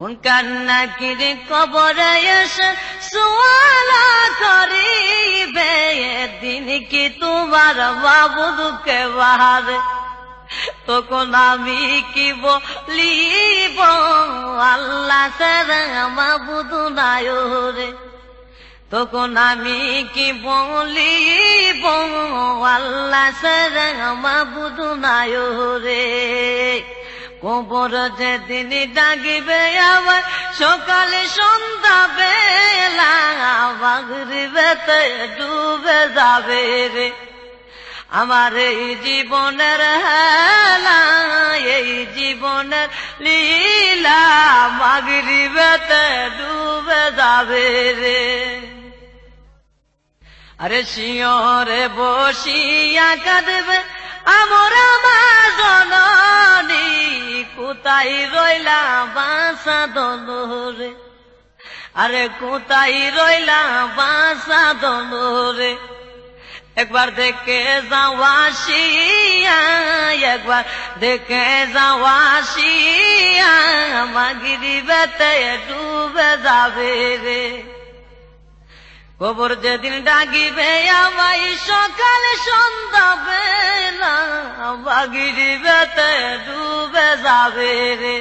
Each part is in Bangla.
মুনকার নাকির কবরে এসে সুয়ালা করিবে, দিন কি তোমার মাবুদকে বাহারে, তখন আমি কি বলিব আল্লাহ ছাড়া মাবুদ নাই রে, তখন আমি কি বলিব আল্লাহ ছাড়া মাবুদ নাই রে। কবর যেদিন ডাকিবে আমার সকালে সন্ধ্যা বেলা, মাগরিবেতে ডুবে যাবে রে আমার এই জীবনের হেলা, এই জীবনের লীলা, মাগরিবেতে ডুবে যাবে রে। আরে শিয়রে বসিয়া কাঁদবে আমরা মা জননী, কোথায় রইলা বাসা দনরে, আরে কোথায় রইলা বাসা দনরে। একবার দেখে যাওয়াশিয়া, একবার দেখে যাওয়াশিয়া, মাগরিবেতে ডুবে যাবে রে। কবর যেদিন ডাকিবে আমায় সকাল সন্ধ্যা বেলা, মাগরিবেতে ডুবে যাবে রে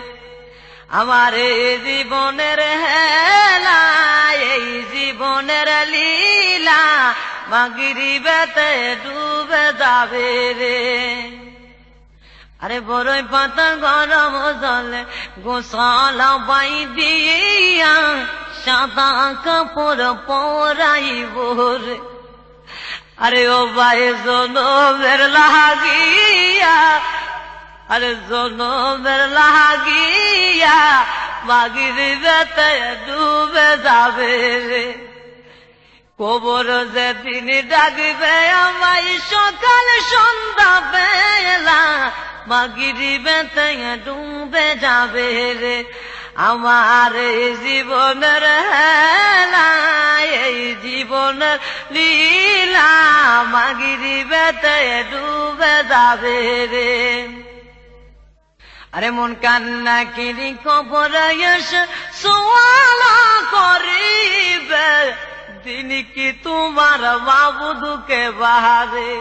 আমার এই জীবনের হেলা, এই জীবনের লীলা, মাগরিবেতে ডুবে যাবে রে। আরে বড়ই পাতা গরম জলে গোসল বাইদিয়া, সাদা কাপড় পরাইব রে, আরে ও ভাই জনমের লাগিয়া, আরে জনমের লাগিয়া, মাগরিবেতে ডুবে যাবে রে। কবর যেদিন ডাকবে আমায় সকাল সন্ধ্যা বেলা, মাগরিবেতে ডুবে যাবে রে আমার এই জীবনের হেলা, এই জীবনের লীলা, মাগরিবেতে ডুবে যাবে রে। আরে মুনকার নাকির কবরে এসে সুয়ালা করিবে, দিন কি তোমার মাবুদকে বাহারে,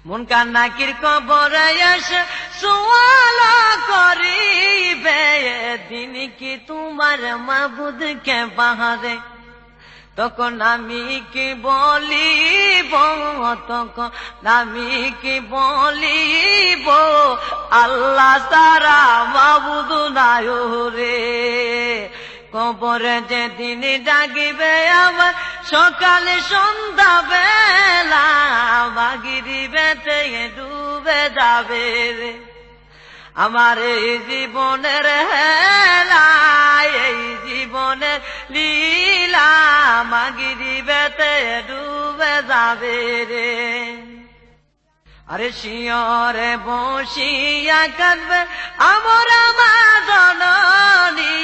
মুনকার নাকির কবরে এসে সুয়ালা করিবে, দিন কি তোমার মাবুদকে বাহারে, তখন আমি কি বলিব, তখন আমি কি বলিব আল্লাহ ছাড়া মাবুদ নাই রে। কবরে যেদিন ডাকিবে আমার সকালে সন্ধ্যা বেলা, মাগরিবেতে ডুবে যাবে রে আমার এই জীবনের হেলা, এই জীবনের লীলা, মাগরিবেতে ডুবে যাবে রে। আরে শিয়রে বসিয়া কাঁদবে আমরা মা জননী,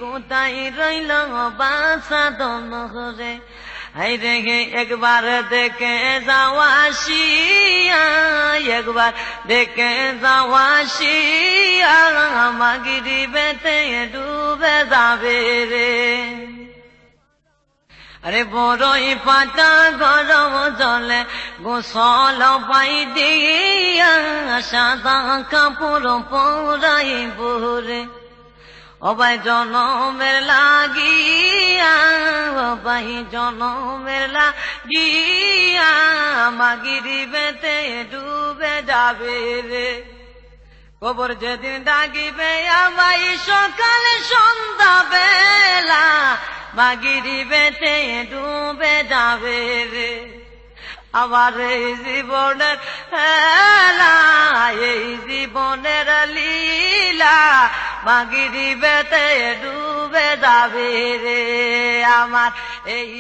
কোথায় রইল বাসা দনরে, আইরে একবার দেখে যাওয়াশিয়া, একবার দেখে যাওয়াশিয়া, মাগরিবেতে ডুবে যাবে রে। আরে বড়ই পাতা গরম জলে গোসল বাইদিয়া, সাদা কাপড় পরাইব রে ও ভাই জনমের লাগিয়া, ও ভাই জনমের লাগিয়া, মাগরিবেতে ডুবে যাবে রে। কবর যেদিন ডাকিবে আমায় সকালে সন্ধ্যা বেলা, মাগরিবেতে ডুবে যাবে রে আমার এই জীবনের হেলা, এই জীবনের লীলা, মাগরিবেতে ডুবে যাবে রে আমার এই